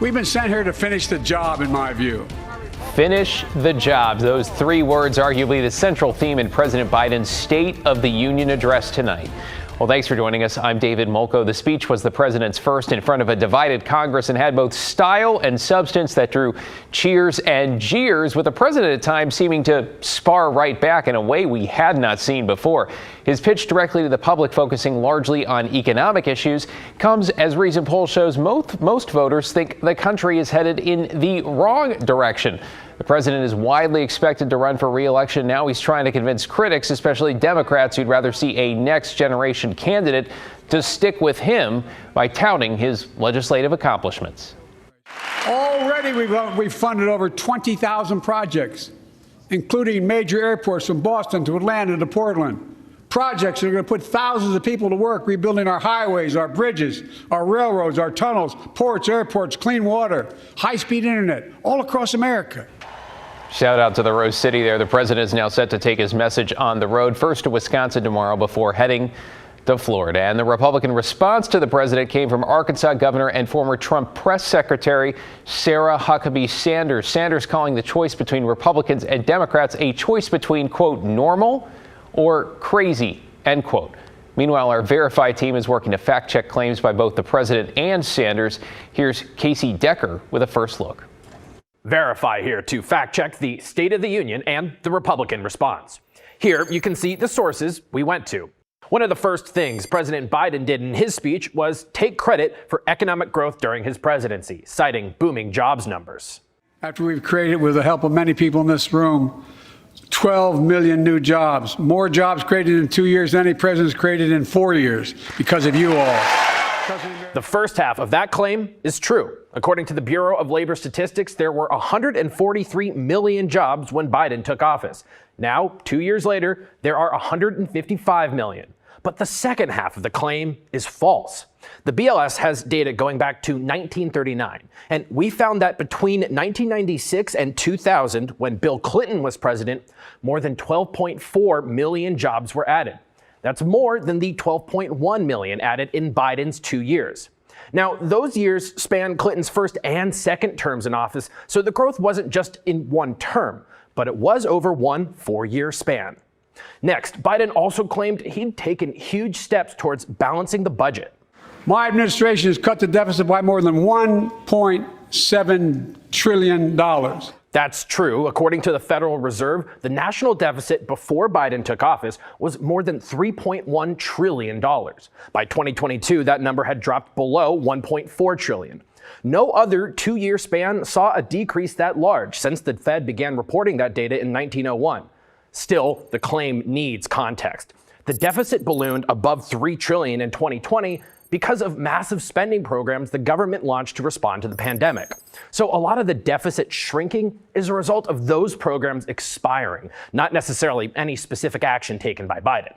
We've been sent here to finish the job, in my view. Finish the job. Those three words arguably the central theme in President Biden's State of the Union address tonight. Well, thanks for joining us. I'm David Molko. The speech was the president's first in front of a divided Congress and had both style and substance that drew cheers and jeers, with the president at times seeming to spar right back in a way we had not seen before. His pitch directly to the public, focusing largely on economic issues, comes as recent poll shows most voters think the country is headed in the wrong direction. The president is widely expected to run for re-election. Now he's trying to convince critics, especially Democrats, who'd rather see a next-generation candidate, to stick with him by touting his legislative accomplishments. Already we've funded over 20,000 projects, including major airports from Boston to Atlanta to Portland. Projects that are going to put thousands of people to work rebuilding our highways, our bridges, our railroads, our tunnels, ports, airports, clean water, high-speed internet, all across America. Shout out to the Rose City there. The president is now set to take his message on the road, first to Wisconsin tomorrow before heading to Florida. And the Republican response to the president came from Arkansas Governor and former Trump press secretary Sarah Huckabee Sanders. Sanders calling the choice between Republicans and Democrats a choice between, quote, normal or crazy, end quote. Meanwhile, our Verify team is working to fact check claims by both the president and Sanders. Here's Casey Decker with a first look. Verify here to fact check the State of the Union and the Republican response. Here you can see the sources we went to. One of the first things President Biden did in his speech was take credit for economic growth during his presidency, citing booming jobs numbers. After we've created, with the help of many people in this room, 12 million new jobs, more jobs created in 2 years than any president's created in 4 years, because of you all. The first half of that claim is true. According to the Bureau of Labor Statistics, there were 143 million jobs when Biden took office. Now, 2 years later, there are 155 million. But the second half of the claim is false. The BLS has data going back to 1939, and we found that between 1996 and 2000, when Bill Clinton was president, more than 12.4 million jobs were added. That's more than the 12.1 million added in Biden's 2 years. Now, those years span Clinton's first and second terms in office, so the growth wasn't just in one term, but it was over one 4-year span. Next, Biden also claimed he'd taken huge steps towards balancing the budget. My administration has cut the deficit by more than $1.7 trillion. That's true. According to the Federal Reserve, the national deficit before Biden took office was more than $3.1 trillion. By 2022, that number had dropped below $1.4 trillion. No other 2-year span saw a decrease that large since the Fed began reporting that data in 1901. Still, the claim needs context. The deficit ballooned above $3 trillion in 2020 because of massive spending programs the government launched to respond to the pandemic. So a lot of the deficit shrinking is a result of those programs expiring, not necessarily any specific action taken by Biden.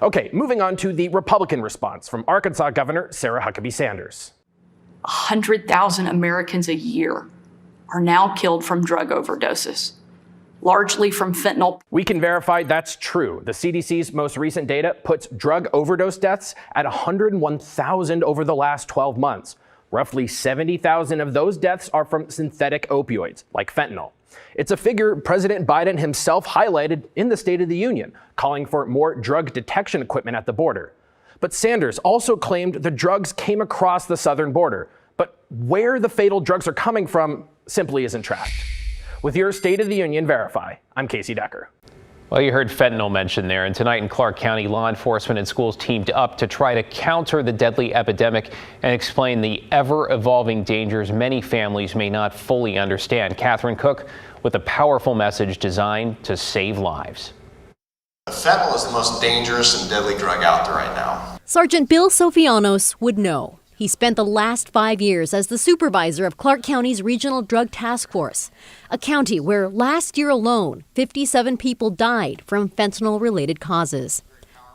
Okay, moving on to the Republican response from Arkansas Governor Sarah Huckabee Sanders. 100,000 Americans a year are now killed from drug overdoses, largely from fentanyl. We can verify that's true. The CDC's most recent data puts drug overdose deaths at 101,000 over the last 12 months. Roughly 70,000 of those deaths are from synthetic opioids, like fentanyl. It's a figure President Biden himself highlighted in the State of the Union, calling for more drug detection equipment at the border. But Sanders also claimed the drugs came across the southern border. But where the fatal drugs are coming from simply isn't tracked. With your State of the Union Verify, I'm Casey Decker. Well, you heard fentanyl mentioned there, and tonight in Clark County, law enforcement and schools teamed up to try to counter the deadly epidemic and explain the ever-evolving dangers many families may not fully understand. Catherine Cook with a powerful message designed to save lives. Fentanyl is the most dangerous and deadly drug out there right now. Sergeant Bill Sofianos would know. He spent the last 5 years as the supervisor of Clark County's Regional Drug Task Force, a county where last year alone, 57 people died from fentanyl-related causes.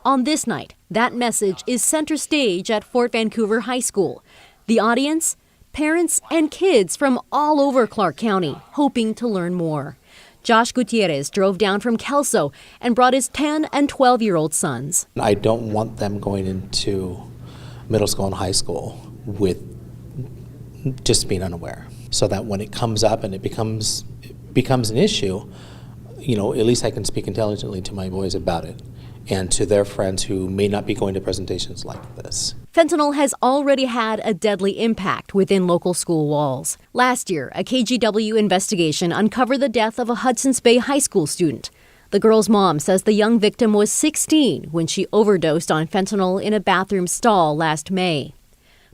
On this night, that message is center stage at Fort Vancouver High School. The audience? Parents and kids from all over Clark County, hoping to learn more. Josh Gutierrez drove down from Kelso and brought his 10 and 12-year-old sons. I don't want them going into middle school and high school with just being unaware, so that when it comes up and it becomes an issue, at least I can speak intelligently to my boys about it and to their friends who may not be going to presentations like this. Fentanyl has already had a deadly impact within local school walls. Last year, a KGW investigation uncovered the death of a Hudson's Bay high school student. The girl's mom says the young victim was 16 when she overdosed on fentanyl in a bathroom stall last May.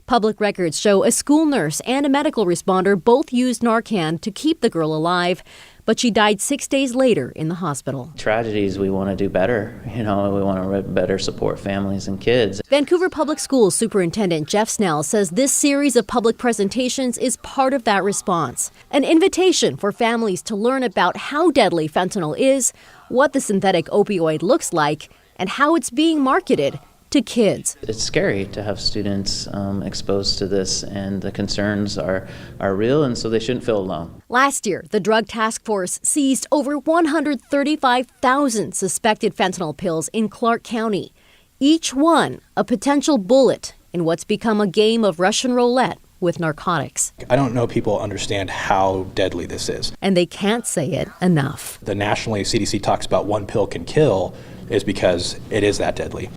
Public records show a school nurse and a medical responder both used Narcan to keep the girl alive, but she died 6 days later in the hospital. Tragedies, we want to do better. We want to better support families and kids. Vancouver Public Schools Superintendent Jeff Snell says this series of public presentations is part of that response. An invitation for families to learn about how deadly fentanyl is, what the synthetic opioid looks like, and how it's being marketed to kids. It's scary to have students exposed to this, and the concerns are real, and so they shouldn't feel alone. Last year, the Drug Task Force seized over 135,000 suspected fentanyl pills in Clark County, each one a potential bullet in what's become a game of Russian roulette with narcotics. I don't know people understand how deadly this is. And they can't say it enough. The nationally CDC talks about one pill can kill is because it is that deadly.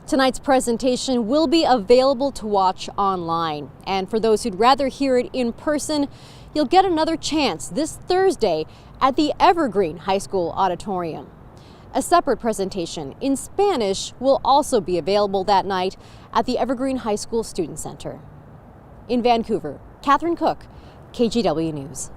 Tonight's presentation will be available to watch online. And for those who'd rather hear it in person, you'll get another chance this Thursday at the Evergreen High School Auditorium. A separate presentation in Spanish will also be available that night at the Evergreen High School Student Center. In Vancouver, Catherine Cook, KGW News.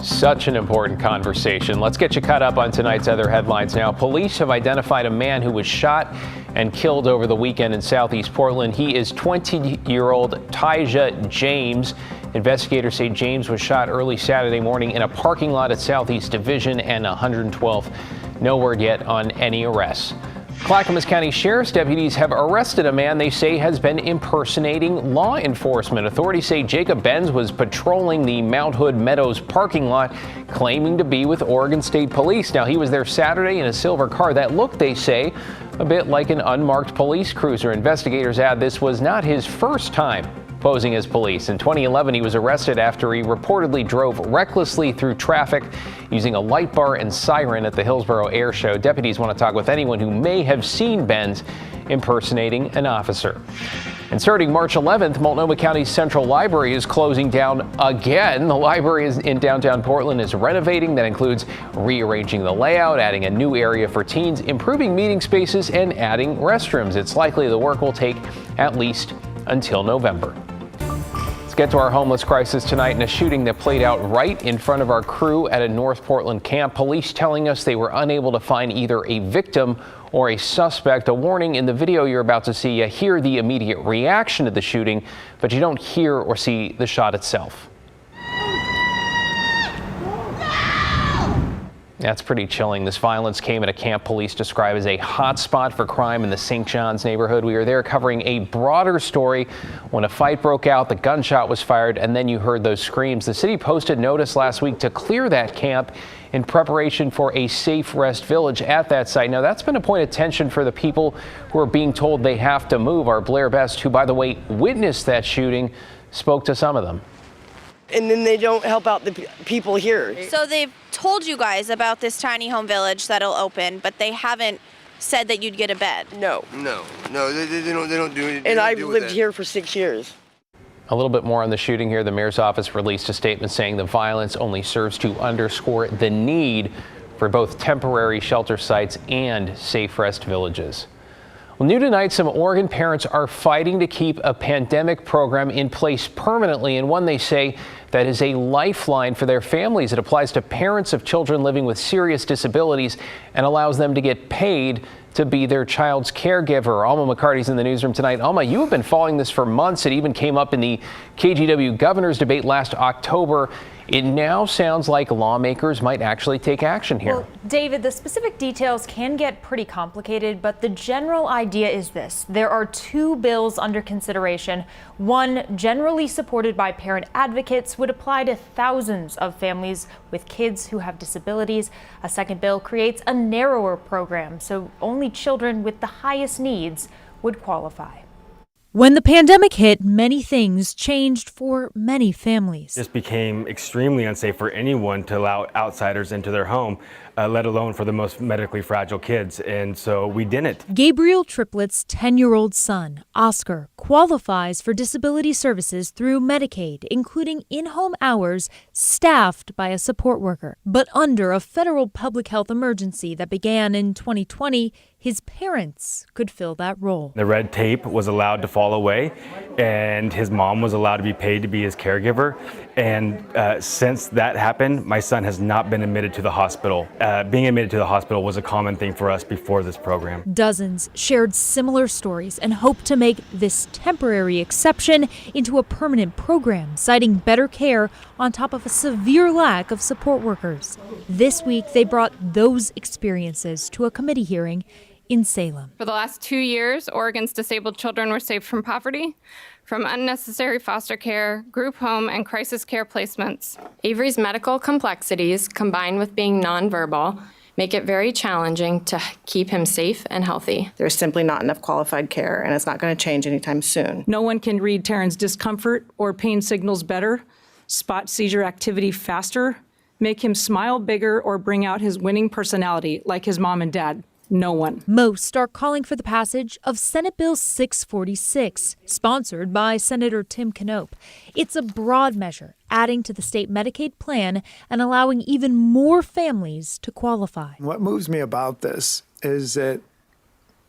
Such an important conversation. Let's get you caught up on tonight's other headlines now. Police have identified a man who was shot and killed over the weekend in southeast Portland. He is 20-year-old Tyja James. Investigators say James was shot early Saturday morning in a parking lot at Southeast Division and 112th. No word yet on any arrests. Clackamas County Sheriff's deputies have arrested a man they say has been impersonating law enforcement. Authorities say Jacob Benz was patrolling the Mount Hood Meadows parking lot, claiming to be with Oregon State Police. Now, he was there Saturday in a silver car that looked, they say, a bit like an unmarked police cruiser. Investigators add this was not his first time posing as police. In 2011, he was arrested after he reportedly drove recklessly through traffic using a light bar and siren at the Hillsborough Air Show. Deputies want to talk with anyone who may have seen Benz impersonating an officer. And starting March 11th, Multnomah County's Central Library is closing down again. The library in downtown Portland is renovating. That includes rearranging the layout, adding a new area for teens, improving meeting spaces, and adding restrooms. It's likely the work will take at least until November. Let's get to our homeless crisis tonight in a shooting that played out right in front of our crew at a North Portland camp. Police telling us they were unable to find either a victim or a suspect. A warning: in the video you're about to see, you hear the immediate reaction to the shooting, but you don't hear or see the shot itself. That's pretty chilling. This violence came at a camp police describe as a hot spot for crime in the St. John's neighborhood. We were there covering a broader story when a fight broke out, the gunshot was fired, and then you heard those screams. The city posted notice last week to clear that camp in preparation for a safe rest village at that site. Now, that's been a point of tension for the people who are being told they have to move. Our Blair Best, who, by the way, witnessed that shooting, spoke to some of them. And then they don't help out the people here. So they've told you guys about this tiny home village that'll open, but they haven't said that you'd get a bed. No, they don't do it. And I've lived here for 6 years. A little bit more on the shooting here. The mayor's office released a statement saying the violence only serves to underscore the need for both temporary shelter sites and safe rest villages. Well, new tonight, some Oregon parents are fighting to keep a pandemic program in place permanently, and one they say that is a lifeline for their families. It applies to parents of children living with serious disabilities and allows them to get paid to be their child's caregiver. Alma McCarty's in the newsroom tonight. Alma, you have been following this for months. It even came up in the KGW governor's debate last October. It now sounds like lawmakers might actually take action here. Well, David, the specific details can get pretty complicated, but the general idea is this. There are two bills under consideration. One, generally supported by parent advocates, would apply to thousands of families with kids who have disabilities. A second bill creates a narrower program, so only children with the highest needs would qualify. When the pandemic hit, many things changed for many families. It just became extremely unsafe for anyone to allow outsiders into their home, let alone for the most medically fragile kids. And so we didn't. Gabriel Triplett's 10-year-old son, Oscar, qualifies for disability services through Medicaid, including in-home hours staffed by a support worker. But under a federal public health emergency that began in 2020, his parents could fill that role. The red tape was allowed to fall away, and his mom was allowed to be paid to be his caregiver. And since that happened, my son has not been admitted to the hospital. Being admitted to the hospital was a common thing for us before this program. Dozens shared similar stories and hope to make this temporary exception into a permanent program, citing better care on top of a severe lack of support workers. This week, they brought those experiences to a committee hearing in Salem. For the last 2 years, Oregon's disabled children were saved from poverty, from unnecessary foster care, group home, and crisis care placements. Avery's medical complexities, combined with being nonverbal, make it very challenging to keep him safe and healthy. There's simply not enough qualified care, and it's not going to change anytime soon. No one can read Taryn's discomfort or pain signals better, spot seizure activity faster, make him smile bigger, or bring out his winning personality like his mom and dad. No one. Most are calling for the passage of Senate Bill 646, sponsored by Senator Tim Knopp. It's a broad measure, adding to the state Medicaid plan and allowing even more families to qualify. What moves me about this is that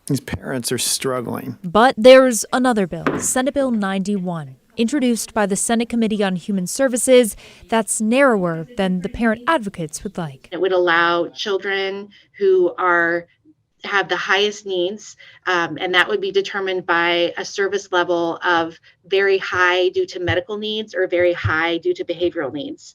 these parents are struggling. But there's another bill, Senate Bill 91, introduced by the Senate Committee on Human Services, that's narrower than the parent advocates would like. It would allow children who have the highest needs, and that would be determined by a service level of very high due to medical needs or very high due to behavioral needs.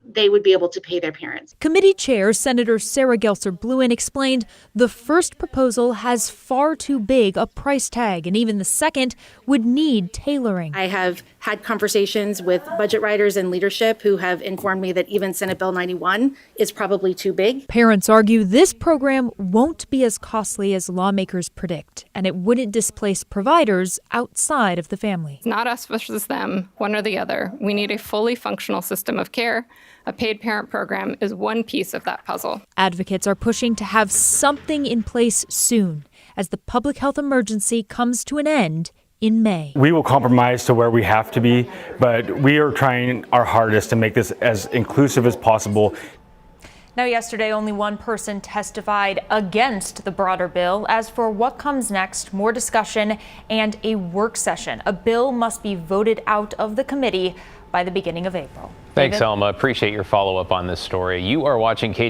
They would be able to pay their parents. Committee Chair Senator Sarah Gelser-Bluen explained the first proposal has far too big a price tag, and even the second would need tailoring. I have had conversations with budget writers and leadership who have informed me that even Senate Bill 91 is probably too big. Parents argue this program won't be as costly as lawmakers predict, and it wouldn't displace providers outside of the family. It's not us versus them, one or the other. We need a fully functional system of care. A paid parent program is one piece of that puzzle. Advocates are pushing to have something in place soon as the public health emergency comes to an end in May. We will compromise to where we have to be, but we are trying our hardest to make this as inclusive as possible. Now, yesterday, only one person testified against the broader bill. As for what comes next, more discussion and a work session. A bill must be voted out of the committee by the beginning of April. Thanks, David? Elma. Appreciate your follow-up on this story. You are watching KGW